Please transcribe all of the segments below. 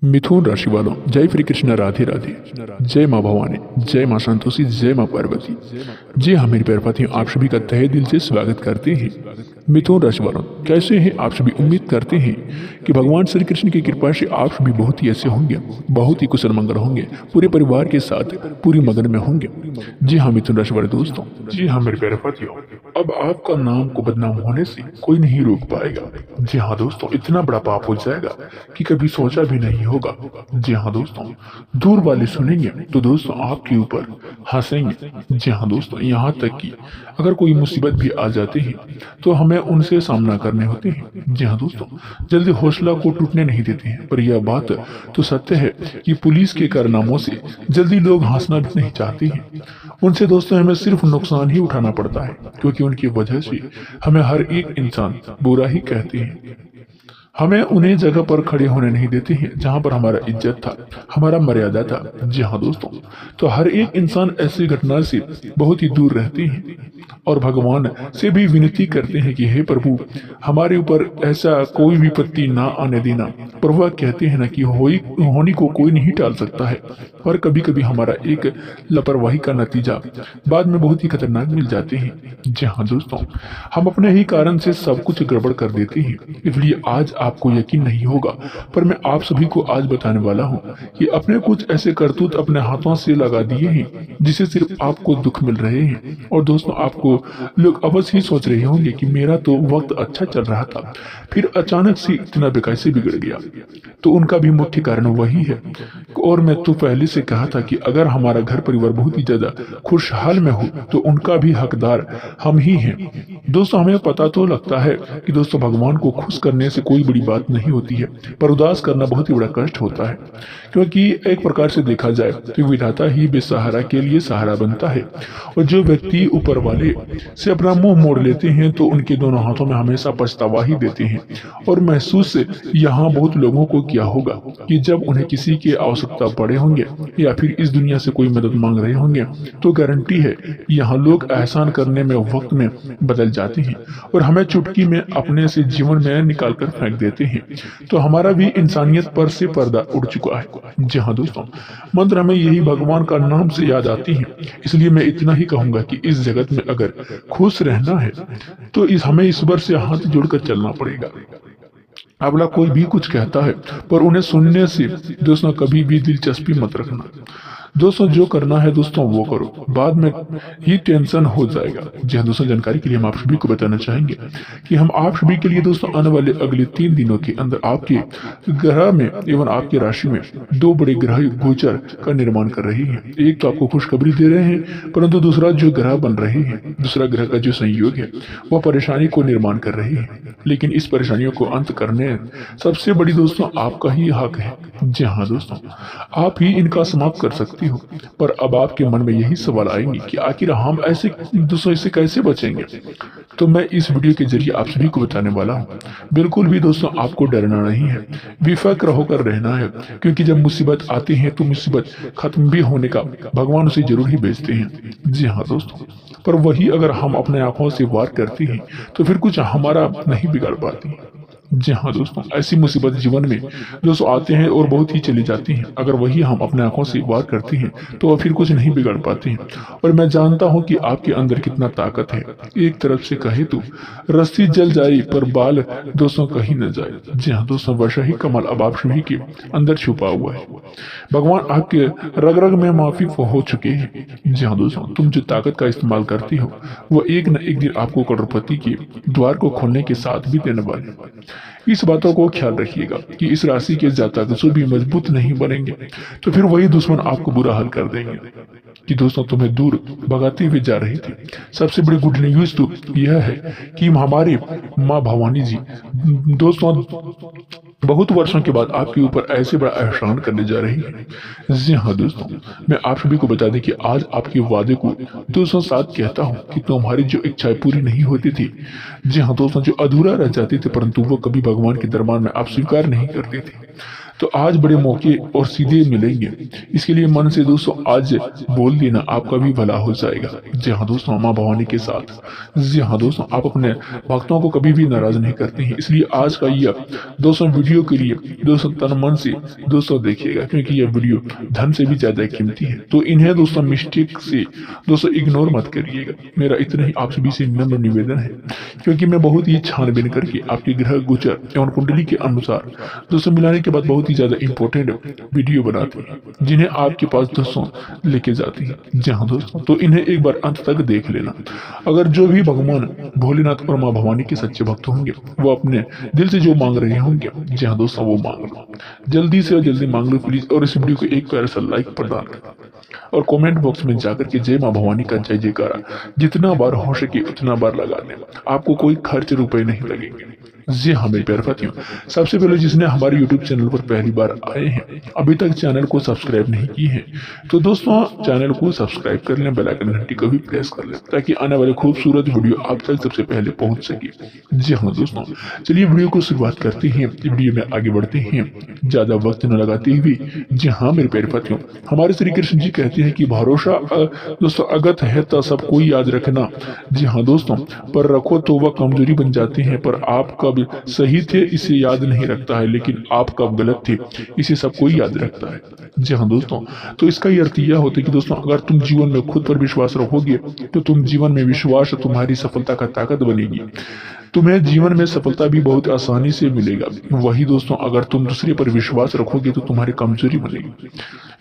मिथुन राशि वालों, जय श्री कृष्ण, राधे राधे। जय माँ भवानी, जय माँ संतोषी, जय माँ पार्वती। जी हाँ मेरे प्यारे साथियों, आप सभी का तहे दिल से स्वागत करते हैं। मिथुन राशि वालों, कैसे हैं आप सभी? उम्मीद करते हैं कि भगवान श्री कृष्ण की कृपा से आप सभी बहुत ही ऐसे होंगे, बहुत ही कुशल मंगल होंगे, पूरे परिवार के साथ पूरी मगन में होंगे। जी हाँ मिथुन राशि वाले दोस्तों, जी हाँ मेरे प्यारे साथियों, अब आपका नाम को बदनाम होने से कोई नहीं रोक पाएगा। जी हाँ दोस्तों, इतना बड़ा पाप हो जाएगा कि कभी सोचा भी नहीं होगा। जी हाँ दोस्तों, दूर वाले सुनेंगे तो दोस्तों आपके ऊपर हंसेंगे। जी हाँ दोस्तों, यहाँ तक कि अगर कोई मुसीबत भी आ जाती है तो हमें उनसे सामना करने होते हैं। जी हाँ दोस्तों, जल्दी हौसला को टूटने नहीं देते हैं। पर यह बात तो सत्य है कि पुलिस के कारनामों से जल्दी लोग हंसना भी नहीं चाहते हैं। उनसे दोस्तों हमें सिर्फ नुकसान ही उठाना पड़ता है, क्योंकि उनकी वजह से हमें हर एक इंसान बुरा ही कहते हैं। हमें उन्हें जगह पर खड़े होने नहीं देते हैं जहां पर हमारा इज्जत था, हमारा मर्यादा था। जी हाँ दोस्तों, तो हर एक इंसान ऐसी घटना से बहुत ही दूर रहते हैं और भगवान से भी विनती करते हैं कि हे प्रभु, हमारे ऊपर ऐसा कोई विपत्ति ना आने देना। पर वह कहते हैं ना कि होनी को कोई नहीं टाल सकता है, पर कभी कभी हमारा एक लापरवाही का नतीजा बाद में बहुत ही खतरनाक मिल जाते हैं। जी हाँ दोस्तों, हम अपने ही कारण से सब कुछ गड़बड़ कर देते हैं। इसलिए आज आपको यकीन नहीं होगा, पर मैं आप सभी को आज बताने वाला हूँ कि अपने कुछ ऐसे करतूत अपने हाथों से लगा दिए हैं जिससे सिर्फ आपको दुख मिल रहे हैं। और दोस्तों, आपको लोग अवश्य ही सोच रहे होंगे कि मेरा तो वक्त अच्छा चल रहा था, फिर अचानक से इतना कैसे बिगड़ गया। तो उनका भी मुख्य कारण वही है। और मैं तो पहले से कहा था कि अगर हमारा घर परिवार बहुत ही ज्यादा खुशहाल में हो तो उनका भी हकदार हम ही हैं। दोस्तों, हमें पता तो लगता है कि दोस्तों भगवान को खुश करने से कोई बड़ी बात नहीं होती है, पर उदास करना बहुत ही बड़ा कष्ट होता है। क्योंकि एक प्रकार से देखा जाए तो विधाता ही बेसहारा के लिए सहारा बनता है। और जो व्यक्ति ऊपर वाले से अपना मुंह मोड़ लेते हैं तो उनके दोनों हाथों में हमेशा पछतावा ही देते हैं। और महसूस यहाँ बहुत लोगों को किया होगा कि जब उन्हें किसी की आवश्यकता पड़े होंगे या फिर इस दुनिया से कोई मदद मांग रहे होंगे तो गारंटी है यहाँ लोग एहसान करने में वक्त में बदल जाते हैं और हमें चुटकी में अपने से जीवन में निकाल कर फेंक देते हैं। तो हमारा भी इंसानियत पर से पर्दा उड़ चुका है। जी हाँ दोस्तों, मंत्र हमें यही भगवान का नाम से याद आती है। इसलिए मैं इतना ही कहूंगा कि इस जगत में अगर खुश रहना है तो हमें ईश्वर से हाथ जोड़कर चलना पड़ेगा। अगला कोई भी कुछ कहता है पर उन्हें सुनने से दोस्तों कभी भी दिलचस्पी मत रखना। दोस्तों, जो करना है दोस्तों वो करो, बाद में ही टेंशन हो जाएगा। जी हाँ दोस्तों, जानकारी के लिए हम आप सभी को बताना चाहेंगे कि हम आप सभी के लिए दोस्तों आने वाले अगले 3 दिनों के अंदर आपके ग्रह में एवं आपकी राशि में 2 बड़े ग्रह गोचर का निर्माण कर रही है। एक तो आपको खुशखबरी दे रहे हैं, परंतु दूसरा जो ग्रह बन रहे हैं, दूसरा ग्रह का जो संयोग है वह परेशानी को निर्माण कर रही है। लेकिन इस परेशानियों को अंत करने सबसे बड़ी दोस्तों आपका ही हक है। जी हाँ दोस्तों, आप ही इनका समाप्त कर सकते हो। पर अब आपके मन में यही सवाल आएंगे कि आखिर हम ऐसे दोस्तों इससे कैसे बचेंगे। तो मैं इस वीडियो के जरिए आप सभी को बताने वाला हूँ। बिल्कुल भी दोस्तों आपको डरना नहीं है, बेफिक्र होकर रहना है। क्योंकि जब मुसीबत आती है तो मुसीबत खत्म भी होने का भगवान उसे जरूर ही भेजते हैं। जी हाँ दोस्तों, पर वही अगर हम अपने आंखों से वार करते हैं तो फिर कुछ हमारा नहीं बिगाड़ पाती। जी हाँ दोस्तों, ऐसी मुसीबत जीवन में दोस्तों आते हैं और बहुत ही चली जाती हैं। अगर वही हम अपने आंखों से वार करते हैं तो वह फिर कुछ नहीं बिगाड़ पाते हैं। और मैं जानता हूँ कि आपके अंदर कितना ताकत है। एक तरफ से कहे तो रस्सी जल जाए पर बाल दोस्तों कहीं न जाए। जी हाँ दोस्तों, वैसा ही कमाल अब आप सभी के अंदर छुपा हुआ है। भगवान आपके रग रग में माफी हो चुके हैं। जी हाँ दोस्तों, तुम जो ताकत का इस्तेमाल करती हो वो एक न एक दिन आपको करोड़पति के द्वार को खोलने के साथ भी देने वाले। इस बातों को ख्याल रखिएगा कि इस राशि के जातक जो भी मजबूत नहीं बनेंगे तो फिर वही दुश्मन आपको बुरा हाल कर देंगे कि दोस्तों तुम्हें दूर भगाते हुए जा रहे थे। सबसे बड़ी गुड न्यूज तो यह है कि हमारी माँ भवानी जी दोस्तों बहुत वर्षों के बाद आपके ऊपर ऐसे बड़ा एहसान करने जा रही है। जी हाँ दोस्तों, मैं आप सभी को बता दें कि आज आपके वादे को 207 कहता हूँ कि तुम्हारी जो इच्छाएं पूरी नहीं होती थी, जी हाँ दोस्तों, जो अधूरा रह जाते थे परंतु वो कभी भगवान के दरबार में आप स्वीकार नहीं करते थे, तो आज बड़े मौके और सीधे मिलेंगे। इसके लिए मन से दोस्तों आज बोल देना, आपका भी भला हो जाएगा। जी हाँ दोस्तों, माँ भवानी के साथ। जी हाँ दोस्तों, आप अपने भक्तों को कभी भी नाराज नहीं करते हैं, इसलिए आज का यह दोस्तों वीडियो के लिए दोस्तों तन मन से दोस्तों देखिएगा, क्योंकि यह वीडियो धन से भी ज्यादा कीमती है। तो इन्हें दोस्तों मिस्टेक से दोस्तों इग्नोर मत करिएगा। मेरा इतना ही आप सभी से नम्र निवेदन है, क्योंकि मैं बहुत ही छानबीन करके आपके ग्रह गोचर एवं कुंडली के अनुसार दोस्तों मिलाने के बाद बहुत ही ज्यादा इंपॉर्टेंट वीडियो बनाती है, जिन्हें आपके पास दोस्तों लेके जाती है। जी हाँ दोस्तों, तो इन्हें एक बार अंत तक देख लेना। अगर जो भी भगवान भोलेनाथ और माँ भवानी के सच्चे भक्त होंगे वो अपने दिल से जो मांग रहे होंगे, जी हाँ दोस्तों, वो मांग लो, जल्दी से जल्दी मांग लो प्लीज। और इस वीडियो को एक प्यारा सा लाइक प्रदान करें और कमेंट बॉक्स में जाकर के जय माँ भवानी का जय जयकारा जितना बार हो सके उतना बार लगा दें। आपको कोई खर्च रुपए नहीं लगेंगे। जी हाँ मेरे प्यारे साथियों, सबसे पहले जिसने हमारे YouTube चैनल पर पहली बार आए हैं, अभी तक चैनल को सब्सक्राइब नहीं की है, तो दोस्तों चैनल को सब्सक्राइब कर लें, बेल आइकन घंटी को भी प्रेस कर लें, ताकि आने वाले खूबसूरत वीडियो आप तक सबसे पहले पहुंच सके। जी हाँ दोस्तों, चलिए वीडियो को शुरुआत करते हैं, वीडियो में आगे बढ़ते हैं ज्यादा वक्त न लगाते हुए। जी हाँ मेरे प्यारे साथियों, हमारे श्री कृष्ण जी कहते हैं कि भरोसा दोस्तों अगत है तो सबको याद रखना। जी हाँ दोस्तों, पर रखो तो वह कमजोरी बन जाते हैं, पर आप कब सही थे इसे याद नहीं रखता है, लेकिन आप कब गलत थे इसे सब कोई याद रखता है। जी हाँ दोस्तों, तो इसका ये अर्थ यह होता है कि दोस्तों अगर तुम जीवन में खुद पर विश्वास रखोगे तो तुम जीवन में विश्वास तुम्हारी सफलता का ताकत बनेगी। तुम्हें जीवन में सफलता भी बहुत आसानी से मिलेगा। वही दोस्तों अगर तुम दूसरे पर विश्वास रखोगे तो तुम्हारी कमजोरी बनेगी,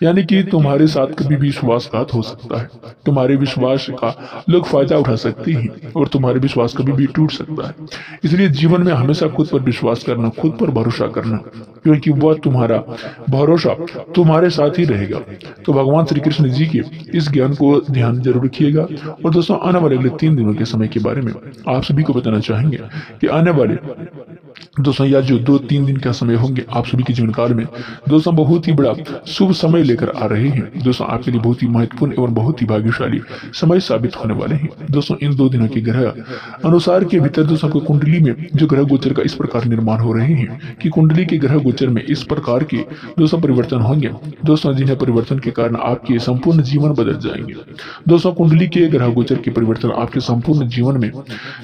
यानी कि तुम्हारे साथ कभी भी विश्वासघात हो सकता है। तुम्हारे विश्वास का लोग फायदा उठा सकते हैं और तुम्हारे विश्वास कभी भी टूट सकता है। इसलिए जीवन में हमेशा खुद पर विश्वास करना, खुद पर भरोसा करना, क्योंकि वह तुम्हारा भरोसा तुम्हारे साथ ही रहेगा। तो भगवान श्री कृष्ण जी के इस ज्ञान को ध्यान जरूर रखिएगा। और दोस्तों आने वाले अगले 3 दिनों के समय के बारे में आप सभी को बताना चाहेंगे कि आने वाले दोस्तों या जो 2-3 दिन का समय होंगे आप सभी के जीवन काल में दोस्तों बहुत ही बड़ा शुभ समय लेकर आ रहे हैं। दोस्तों आपके लिए बहुत ही महत्वपूर्ण एवं बहुत ही भाग्यशाली समय साबित होने वाले हैं। दोस्तों इन 2 दिनों के ग्रह अनुसार के भीतर दोस्तों को कुंडली में जो ग्रह गोचर का इस प्रकार निर्माण हो रहे हैं कि कुंडली के ग्रह गोचर में इस प्रकार के दोस्तों परिवर्तन होंगे दोस्तों, जिन्हें परिवर्तन के कारण आपके संपूर्ण जीवन बदल जाएंगे। दोस्तों कुंडली के ग्रह गोचर के परिवर्तन आपके संपूर्ण जीवन में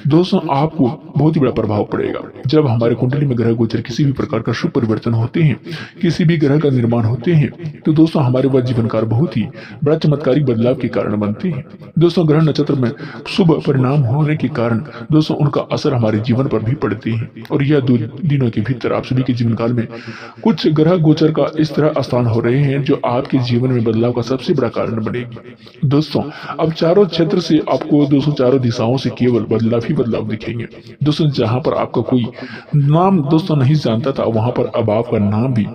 दोस्तों आपको बहुत ही बड़ा प्रभाव पड़ेगा। जब हमारे कुंडली में ग्रह गोचर किसी भी प्रकार का शुभ परिवर्तन होते हैं, किसी भी ग्रह का निर्माण होते हैं, तो दोस्तों हमारे वह जीवन काल बहुत ही बड़ा चमत्कारिक बदलाव के कारण बनते हैं। दोस्तों ग्रह नक्षत्र में शुभ परिणाम होने के कारण दोस्तों उनका असर हमारे जीवन पर भी पड़ते हैं। और यह 2 दिनों के भीतर आप सभी के जीवन काल में कुछ ग्रह गोचर का इस तरह स्थान हो रहे हैं जो आपके जीवन में बदलाव का सबसे बड़ा कारण बनेगी। दोस्तों अब चारों क्षेत्र से आपको दोस्तों चारों दिशाओं से केवल बदलाव ही बदलाव दिखेंगे। दोस्तों जहां पर आपका कोई नाम दोस्तों नहीं जानता था, वहां पर अब आपका नाम भी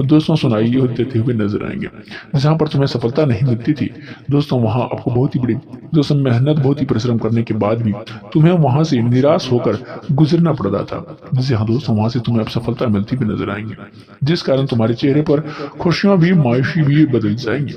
दोस्तों सुनाई देते हुए नजर आएंगे। जहां पर तुम्हें सफलता नहीं मिलती थी दोस्तों, वहां आपको बहुत ही बड़ी दोस्तों मेहनत, बहुत ही परिश्रम करने के बाद भी तुम्हें वहां से निराश होकर गुजरना पड़ता था। जी हाँ दोस्तों, वहां से तुम्हें अब सफलता मिलती हुई नजर आएंगी, जिस कारण तुम्हारे चेहरे पर खुशियां भी मायूसी भी बदल जाएंगी।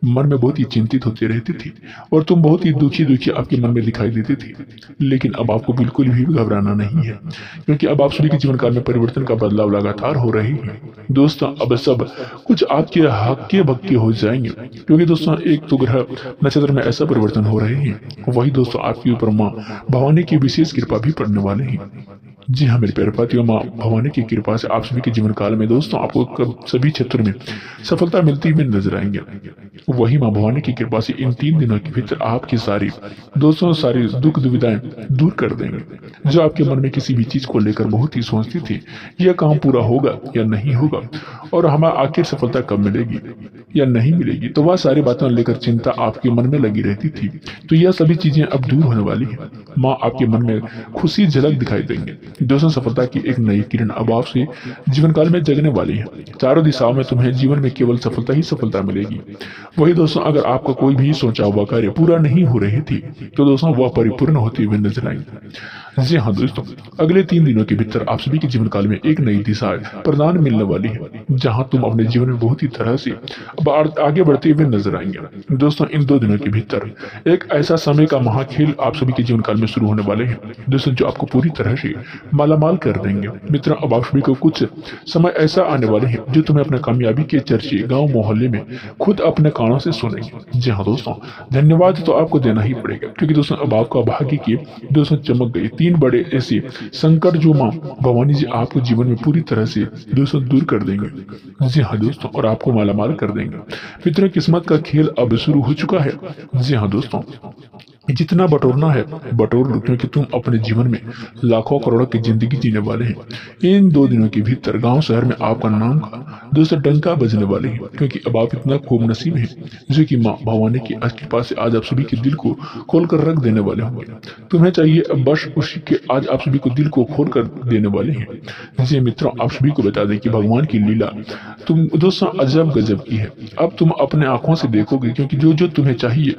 मन में बहुत ही चिंतित होते रहती थी और तुम बहुत ही दुखी आपके मन में दिखाई देती थी, लेकिन अब आपको बिल्कुल भी घबराना नहीं है, क्योंकि अब आप सभी के जीवन काल में परिवर्तन का बदलाव लगातार हो रही है। दोस्तों अब सब कुछ आपके हक्के बक्के हो जाएंगे, क्योंकि दोस्तों एक तो ग्रह नक्षत्र में ऐसा परिवर्तन हो रहे हैं, वही दोस्तों आपके ऊपर माँ भवानी की विशेष कृपा भी पड़ने वाले हैं। जी हाँ मेरे प्यारे साथियों, माँ भवानी की कृपा से आप सभी के जीवन काल में दोस्तों आपको सभी क्षेत्रों में सफलता मिलती हुई नजर आएंगे। वही माँ भवानी की कृपा से इन 3 दिनों के भीतर आपकी सारी दुख दुविधाएं दूर कर देंगे। जो आपके मन में किसी भी चीज को लेकर बहुत ही सोचती थी, यह काम पूरा होगा या नहीं होगा और हमें आखिर सफलता कब मिलेगी या नहीं मिलेगी, तो वह सारी बातों लेकर चिंता आपके मन में लगी रहती थी, तो यह सभी चीजें अब दूर होने वाली है। माँ आपके मन में खुशी झलक दिखाई देंगे। दोस्तों सफलता की एक नई किरण अब आपसे जीवन काल में जगने वाली है। चारों दिशाओं में तुम्हें जीवन में केवल सफलता ही सफलता मिलेगी। वही दोस्तों अगर आपका कोई भी सोचा हुआ कार्य पूरा नहीं हो रही थी, तो दोस्तों वह परिपूर्ण होते हुए नजर आएंगे। जी हाँ दोस्तों, अगले 3 दिनों के भीतर आप सभी के जीवन काल में एक नई दिशा प्रदान मिलने वाली है, जहां तुम अपने जीवन में बहुत ही तरह से आगे बढ़ते हुए नजर आएंगे। दोस्तों इन 2 दिनों के भीतर एक ऐसा समय का महाखेल आप सभी के जीवन काल में शुरू होने वाले हैं दोस्तों, जो आपको पूरी तरह से मालामाल कर देंगे। मित्रों, अब आप सभी को कुछ समय ऐसा आने वाले हैं जो तुम्हें अपने कामयाबी के चर्चे गांव मोहल्ले में खुद अपने कानों से सुनेंगे। जी हाँ दोस्तों, धन्यवाद तो आपको देना ही पड़ेगा, क्योंकि दोस्तों अब आपका भाग्य की दोस्तों चमक गई। तीन बड़े ऐसे संकट जो माँ भवानी जी आपको जीवन में पूरी तरह से दोस्तों दूर कर देंगे। जी हाँ दोस्तों, और आपको मालामाल कर देंगे। मित्रों, किस्मत का खेल अब शुरू हो चुका है। जी हाँ दोस्तों, जितना बटोरना है बटोर लो, क्योंकि तुम अपने जीवन में लाखों करोड़ों की जिंदगी जीने वाले हैं। इन 2 दिनों के भीतर गांव शहर में आपका नाम का दोस्तों डंका बजने वाले हैं, क्योंकि अब आप इतना खूब नसीब हैं जो कि माँ भवानी की कृपा से आज आप सभी के दिल को खोल कर रख देने वाले होंगे। तुम्हें चाहिए अब बस उसी के आज आप सभी को दिल को खोल कर देने वाले हैं। जी मित्रों, आप सभी को बता दें कि भगवान की लीला तुम दोस्तों अजब गजब की है। अब तुम अपने आंखों से देखोगे, क्योंकि जो जो तुम्हें चाहिए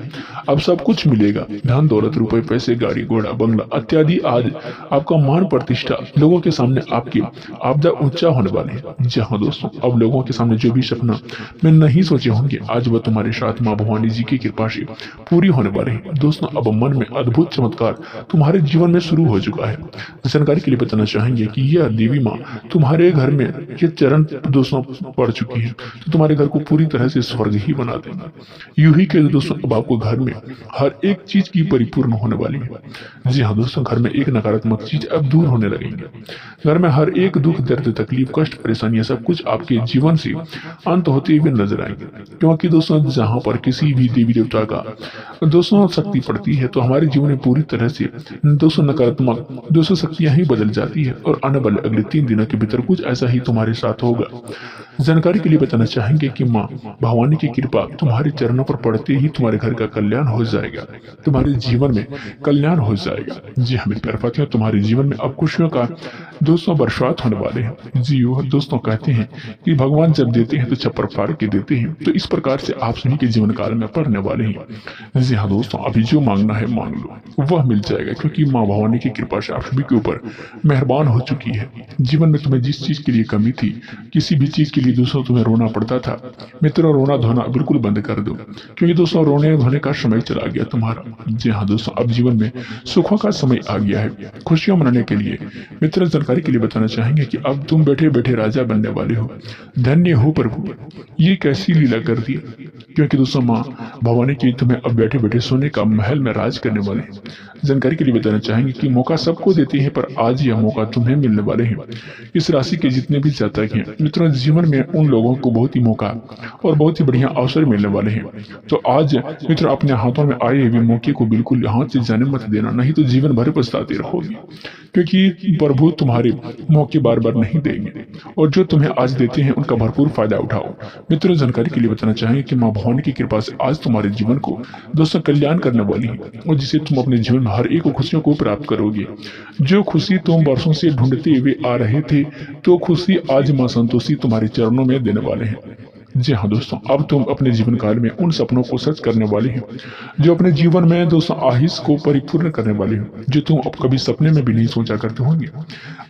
अब सब कुछ मिलेगा। धन दौलत, रुपए, पैसे, गाड़ी घोड़ा, बंगला इत्यादि। आज आपका मान प्रतिष्ठा लोगों के सामने आपकी आपदा ऊंचा होने वाले हैं। जी हाँ दोस्तों, अब लोगों के सामने जो भी सपना मैं नहीं सोचे होंगे आज वह तुम्हारे साथ माँ भवानी जी की कृपा से पूरी होने वाले हैं। दोस्तों, अब मन में अद्भुत चमत्कार तुम्हारे जीवन में शुरू हो चुका है। जानकारी के लिए बताना चाहेंगे कि यह देवी माँ तुम्हारे घर में ये चरण दोस्तों पड़ चुकी है, तो तुम्हारे घर को पूरी तरह से स्वर्ग ही बना देंगे। यूं ही के दोस्तों अब आपको घर में हर एक चीज की परिपूर्ण होने वाली है। जी हाँ दोस्तों, घर में एक नकारात्मक चीज अब दूर होने लगेंगे। घर में हर एक दुख, दर्द, तकलीफ, कष्ट, परेशानियां सब कुछ आपके जीवन से अंत होते हुए नजर आएंगे। क्योंकि दोस्तों जहां पर किसी भी देवी देवता का दोस्तों शक्ति पड़ती है तो हमारे जीवन में पूरी तरह से दोस्तों नकारात्मक दोस्तों शक्तियां ही बदल जाती है। और आने वाले अगले 3 दिनों के भीतर कुछ ऐसा ही तुम्हारे साथ होगा। जानकारी के लिए बताना चाहेंगे कि माँ भवानी की कृपा तुम्हारे चरणों पर पड़ते ही तुम्हारे घर का कल्याण हो जाएगा, तुम्हारे जीवन में कल्याण हो जाएगा। जी हाँ मेरे प्यारे साथियों, तुम्हारे जीवन में अब खुशियों का दोस्तों बरसात होने वाले हैं। जी वह दोस्तों कहते हैं कि भगवान जब देते हैं तो छप्पर फाड़ के देते हैं, तो इस प्रकार से आप सभी के जीवन काल में पढ़ने वाले हैं। जी हाँ दोस्तों, अभी जो मांगना है मांग लो, वह मिल जाएगा, क्योंकि माँ भवानी की कृपा से आप सभी के ऊपर मेहरबान हो चुकी है। जीवन में तुम्हें जिस चीज के लिए कमी थी, किसी भी चीज के लिए दोस्तों तुम्हें रोना पड़ता था, मित्रों रोना धोना बिल्कुल बंद कर दो, क्योंकि दोस्तों रोने धोने का समय चला गया तुम्हारा। जी हाँ दोस्तों, अब जीवन में सुखों का समय आ गया है, खुशियां मनाने के लिए। मित्र जानकारी के लिए बताना चाहेंगे कि अब तुम बैठे बैठे राजा बनने वाले हो। धन्य हो प्रभु, ये कैसी लीला कर दी, क्योंकि दोस्तों माँ भवानी की तुम्हें अब बैठे बैठे सोने का महल में राज करने वाले हैं। जानकारी के लिए बताना चाहेंगे कि मौका सबको देते हैं, पर आज यह मौका तुम्हें मिलने वाले हैं। इस राशि के जितने भी जातक हैं मित्रों, जीवन में उन लोगों को बहुत ही मौका और बहुत ही बढ़िया अवसर मिलने वाले हैं। तो आज मित्रों अपने हाथों में आए हुए मौके को बिल्कुल हाथ से जाने मत देना, नहीं तो जीवन भर पछताते रहोगे, क्योंकि प्रभु तुम्हारे मौके बार बार नहीं देंगे, और जो तुम्हें आज देते हैं उनका भरपूर फायदा उठाओ। मित्रों जानकारी के लिए बताना चाहेंगे कि माँ भवानी की कृपा से आज तुम्हारे जीवन को दोस्तों कल्याण करने वाली है, और जिसे तुम अपने जीवन में हर एक खुशियों को प्राप्त करोगे। जो खुशी तुम वर्षों से ढूंढते हुए आ रहे थे, तो खुशी आज माँ संतोषी तुम्हारे चरणों में देने वाले हैं। जी हाँ दोस्तों, अब तुम अपने जीवन काल में उन सपनों को सच करने वाले हो जो अपने जीवन में दोस्तों आहिस को परिपूर्ण करने वाले हो, जो तुम अब कभी सपने में भी नहीं सोचा करते होंगे।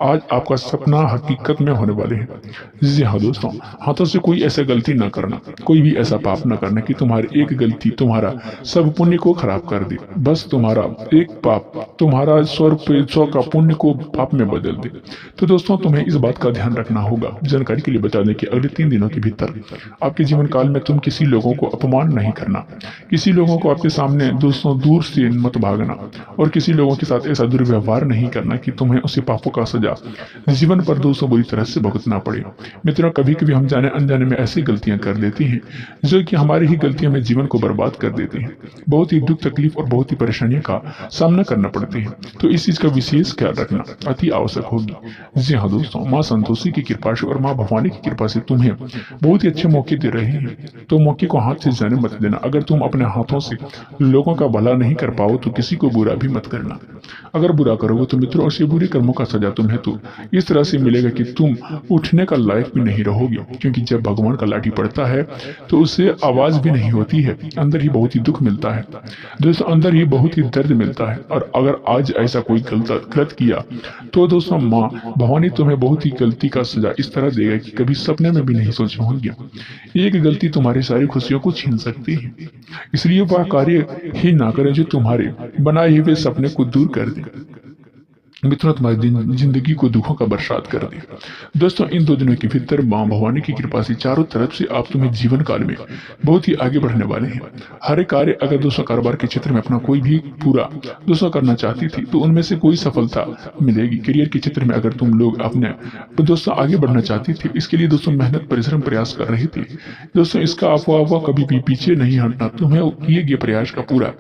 आज आपका सपना हकीकत में होने वाले हैं। जी हाँ दोस्तों, हाथों से कोई ऐसा गलती ना करना, कोई भी ऐसा पाप ना करना कि तुम्हारी एक गलती तुम्हारा सब पुण्य को खराब कर दे। बस तुम्हारा एक पाप तुम्हारा 100 का पुण्य को पाप में बदल दे। तो दोस्तों तुम्हें इस बात का ध्यान रखना होगा। जानकारी के लिए बता दें कि अगले 3 दिनों के भीतर आपके जीवन काल में तुम किसी लोगों को अपमान नहीं करना, किसी लोगों को आपके सामने दोस्तों दूर से मत भागना, और किसी लोगों के साथ ऐसा दुर्व्यवहार नहीं करना कि तुम्हें उसी पापों का सजा जीवन पर दोस्तों बुरी तरह से भुगतना पड़े। मित्रों कभी कभी हम जाने अनजाने में ऐसी गलतियां कर देती हैं जो कि हमारी ही गलतियों में जीवन को बर्बाद कर देती हैं। बहुत ही दुख तकलीफ और बहुत ही परेशानियों का सामना करना पड़ता है, तो इस चीज का विशेष ख्याल रखना अति आवश्यक होगी। जी हाँ दोस्तों, माँ संतोषी की कृपा से और माँ भवानी की कृपा से तुम्हें बहुत ही अच्छे मौके दे रहे हैं, तो मौके को हाथ से जाने मत देना। अगर तुम अपने हाथों से लोगों का भला नहीं कर पाओ तो किसी को बुरा भी मत करना। अगर बुरा करोगे तो मित्रों ऐसे बुरे कर्मों का सजा तुम्हें तो इस तरह से मिलेगा कि तुम उठने का लायक भी नहीं रहोगे, क्योंकि जब भगवान का लाठी पड़ता है तो उससे आवाज भी नहीं होती है, अंदर ही बहुत ही दुख मिलता है दोस्तों, अंदर ही बहुत ही दर्द मिलता है। और अगर आज ऐसा कोई गलत किया तो दोस्तों माँ भवानी तुम्हें बहुत ही गलती का सजा इस तरह देगा कि कभी सपने में भी नहीं सोचे होंगे। एक गलती तुम्हारी सारी खुशियों को छीन सकती है, इसलिए वह कार्य ही ना करें जो तुम्हारे बनाए हुए सपने को दूर कर दे। मित्रों तुम्हारी जिंदगी को दुखों का बरसात कर दे। दोस्तों इन 2 दिनों के भीतर मां भवानी की कृपा से चारों तरफ से आप तुम्हें जीवन काल में बहुत ही आगे बढ़ने वाले हैं। हर एक कार्य अगर दोस्तों कारोबार के क्षेत्र में अपना कोई भी पूरा दोस्तों करना चाहती थी तो उनमें से कोई सफलता मिलेगी। करियर के क्षेत्र में अगर तुम लोग अपने दोस्तों आगे बढ़ना चाहती थी, इसके लिए दोस्तों मेहनत परिश्रम प्रयास कर रही थी, दोस्तों इसका अफवाह कभी भी पीछे नहीं हटना। तुम्हें किए गए प्रयास का पूरा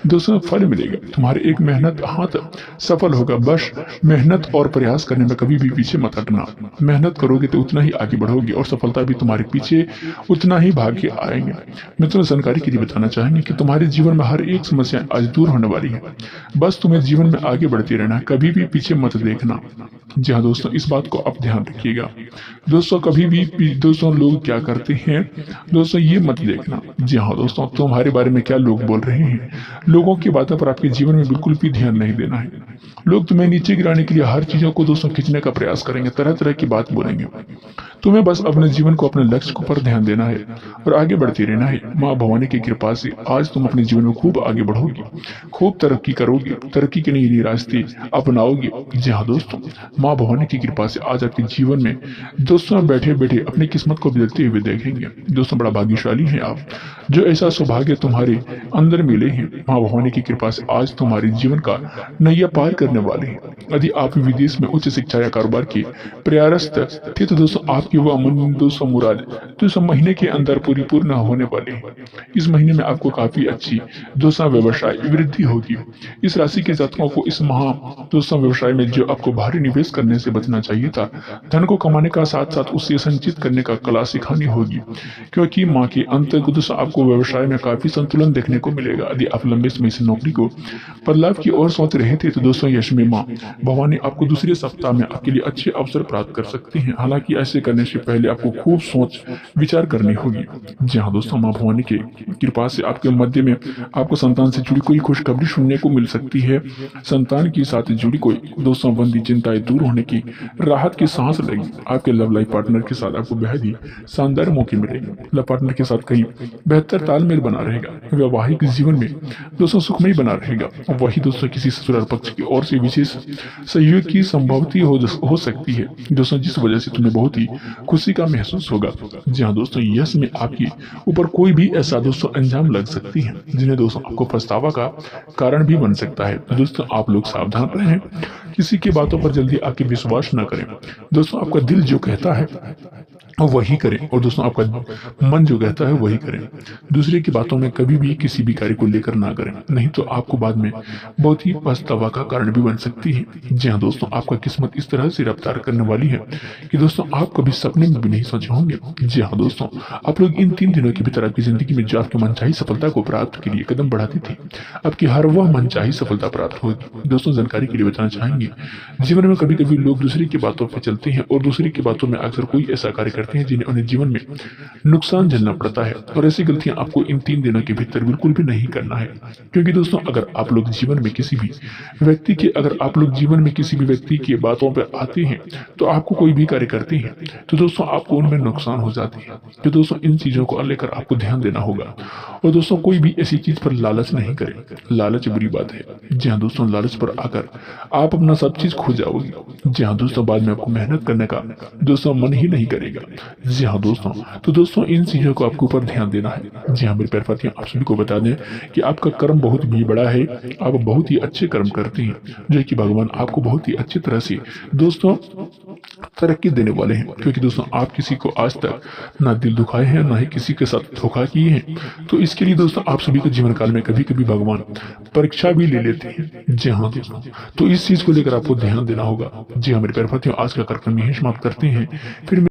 दोस्तों फल मिलेगा। तुम्हारे एक मेहनत हाथ सफल होगा। बस मेहनत और प्रयास करने में कभी भी पीछे मत हटना। मेहनत करोगे तो उतना ही आगे बढ़ोगे और सफलता भी तुम्हारे पीछे उतना ही भाग के आएंगे। मित्रों जानकारी के लिए बताना चाहेंगे कि तुम्हारे जीवन में हर एक समस्या आज दूर होने वाली है। बस तुम्हें जीवन में आगे बढ़ते रहना, कभी भी पीछे मत देखना। जी हाँ दोस्तों, इस बात को आप ध्यान रखिएगा। दोस्तों कभी भी दोस्तों लोग क्या करते हैं दोस्तों ये मत देखना। जी हाँ दोस्तों, तुम्हारे बारे में क्या लोग बोल रहे हैं, लोगों की बातों पर आपके जीवन में बिल्कुल भी ध्यान नहीं देना है। लोग तुम्हें नीचे गिराने के लिए हर चीजों को दोस्तों खींचने का प्रयास करेंगे, तरह तरह की बात बोलेंगे। तुम्हें बस अपने जीवन को अपने लक्ष्य को पर ध्यान देना है और आगे बढ़ते रहना है। माँ भवानी की कृपा से आज तुम अपने जीवन में खूब आगे बढ़ोगी, खूब तरक्की करोगी, तरक्की के नए रास्ते अपनाओगी। जी हाँ दोस्तों, माँ भवानी की कृपा से आज आपके जीवन में दोस्तों बैठे बैठे अपनी किस्मत को बदलते हुए देखेंगे। दोस्तों बड़ा भाग्यशाली हैं आप, जो ऐसा सौभाग्य तुम्हारे अंदर मिले हैं। माँ भवानी की कृपा से आज तुम्हारे जीवन का नैया पार करने वाले हैं। यदि आप विदेश में उच्च शिक्षा या कारोबार के प्रयासरत थे तो दोस्तों आपकी वह अमूल्य दोस्तों मुराद दोस्तों महीने के अंदर पूर्ण होने वाले हैं। इस महीने में आपको काफी अच्छी दोस्तों व्यवसाय वृद्धि होगी। इस राशि के जातकों को इस माह दोस्तों व्यवसाय में जो आपको भारी निवेश करने से बचना चाहिए था, धन को कमाने का साथ साथ उससे संचित करने का कला सिखानी होगी, क्योंकि माह के अंत दोस्तों आपको व्यवसाय में काफी संतुलन देखने को मिलेगा। यदि आप लंबे समय से नौकरी को बदलाव की ओर सोच रहे थे तो दोस्तों यश में माँ भवानी आपको दूसरे सप्ताह में आपके लिए अच्छे अवसर प्राप्त कर सकती हैं। हालांकि ऐसे करने से पहले आपको खूब सोच विचार करनी होगी। जी हाँ दोस्तों, माँ भवानी की कृपा से आपके मध्य में आपको संतान से जुड़ी कोई खुशखबरी सुनने को मिल सकती है। संतान के साथ जुड़ी कोई दोस्तों संबंधी चिंताएं दूर होने की राहत की सांस लगी। आपके लव लाइफ पार्टनर के साथ आपको बेहद ही शानदार मौके मिलेंगे। लव पार्टनर के साथ कहीं बेहतर तालमेल बना रहेगा। वैवाहिक जीवन में दोस्तों सुखमय बना रहेगा। वही दोस्तों किसी ससुराल पक्ष की ओर से विशेष सहयोग की संभावना हो सकती है दोस्तों, जिस वजह से तुम्हें बहुत ही खुशी का महसूस होगा। जी हाँ दोस्तों, यश में आपके ऊपर कोई भी ऐसा दोस्तों अंजाम लग सकती है जिन्हें दोस्तों आपको पछतावा का कारण भी बन सकता है। तो दोस्तों आप लोग सावधान रहें, किसी की बातों पर जल्दी आके विश्वास न करें। दोस्तों आपका दिल जो कहता है वही करें और दोस्तों आपका मन जो कहता है वही करें। दूसरे की बातों में कभी भी किसी भी कार्य को लेकर ना करें, नहीं तो आपको बाद में बहुत ही पछतावा का कारण भी बन सकती है। जी हाँ दोस्तों, आपका किस्मत इस तरह से रफ्तार करने वाली है कि दोस्तों आप कभी सपने में भी नहीं सोचे होंगे। जी हाँ दोस्तों, आप लोग इन 3 दिनों के भीतर आपकी जिंदगी में जो आपकी मनचाही सफलता को प्राप्त के लिए कदम बढ़ाते थे, आपकी हर वह मनचाही सफलता प्राप्त होगी। दोस्तों जानकारी के लिए बताना चाहेंगे, जीवन में कभी कभी लोग दूसरे की बातों पर चलते हैं और दूसरे की बातों में अक्सर कोई ऐसा कार्य करते हैं जिन्हें उन्हें जीवन में नुकसान झेलना पड़ता है। और ऐसी गलतियां आपको इन 3 दिनों के भीतर बिल्कुल भी नहीं करना है, क्योंकि दोस्तों अगर आप लोग जीवन में किसी भी व्यक्ति की बातों पर आते हैं तो आपको कोई भी कार्य करते हैं तो दोस्तों आपको उनमें नुकसान हो जाती है। तो दोस्तों इन चीजों को लेकर आपको ध्यान देना होगा। और दोस्तों कोई भी ऐसी चीज पर लालच नहीं करें, लालच बुरी बात है। जी हाँ दोस्तों, लालच पर आकर आप अपना सब चीज खो जाओगे। जी हाँ दोस्तों, बाद में आपको मेहनत करने का दोस्तों मन ही नहीं करेगा। जी हाँ दोस्तों, तो दोस्तों इन चीजों को आपके ऊपर ध्यान देना है। जी हाँ मेरे प्यारे साथियों, आप सभी को बता दें कि आपका कर्म बहुत भी बड़ा है। आप बहुत ही अच्छे कर्म करते हैं, जो कि भगवान आपको बहुत ही अच्छी तरह से दोस्तों तरक्की देने वाले हैं। क्योंकि दोस्तों आप किसी को आज तक ना दिल दुखाए हैं, ना ही किसी के साथ धोखा किए हैं। तो इसके लिए दोस्तों आप सभी को जीवन काल में कभी कभी भगवान परीक्षा भी ले लेते हैं। जी हाँ दोस्तों, तो इस चीज को लेकर आपको ध्यान देना होगा। जी हाँ मेरे प्यारे साथियों, आज का कार्यक्रम यही समाप्त करते हैं। फिर